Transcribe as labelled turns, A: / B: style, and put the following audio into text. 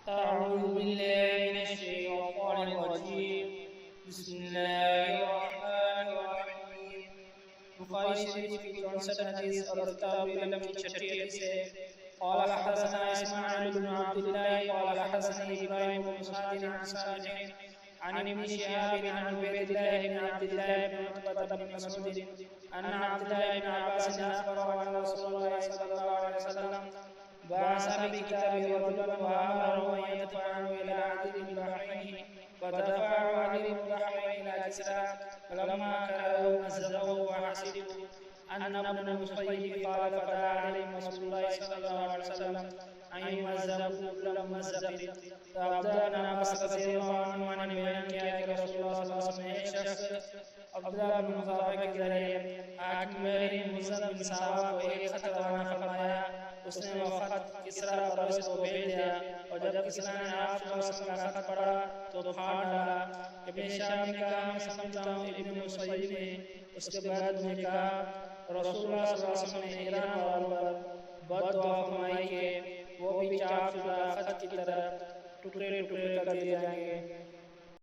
A: أعوذ بالله من الشيطان الرجيم. بسم الله الرحمن الرحيم. بخاری شریف کی 64 حدیث اور کتاب علم کی 6 حدیث ہے. قال حدثنا اسماعیل بن عبد الله قال حدثنا ابراهيم بن سعد عن صالح عن ابن شهاب عن عبيد الله بن عبد الله بن عتبة بن مسعود أن عبد الله بن عباس أخبره أن رسول الله صلى الله عليه وسلم بعث بكتابه رجلا وأمره أن يدفع عنه إلى عدل البحرين فدفعه عدل البحرين إلى كسرى فلما كرهه مزقه وحسبه أن ابن المصيب قال فدعا عليهم رسول الله صلى الله عليه وسلم أن يمزقوا كل ممزق فأبدأنا بس كثير وعنوان بيان كياك رسول الله صلى الله عليه وسلم ایک شخص عبداللہ بن مضافہ کے ذریعے حاکم میری مزد بن صحابہ کو ایک خط روانہ فرمایا. اس نے وہ خط کسرا پر اس کو بھیج دیا اور جب کسرا نے آپ صلی اللہ علیہ وسلم کا خط پڑھا تو پھاڑ ڈالا. ابن شام نے کہا میں سمجھتا ہوں ابن مسیب نے اس کے بعد میں کہا رسول اللہ صلی اللہ علیہ وسلم نے ایران والوں پر بد دعا فرمائی کہ وہ بھی چاپ شدہ خط کی طرح ٹکڑے ٹکڑے کر دیے جائیں گے.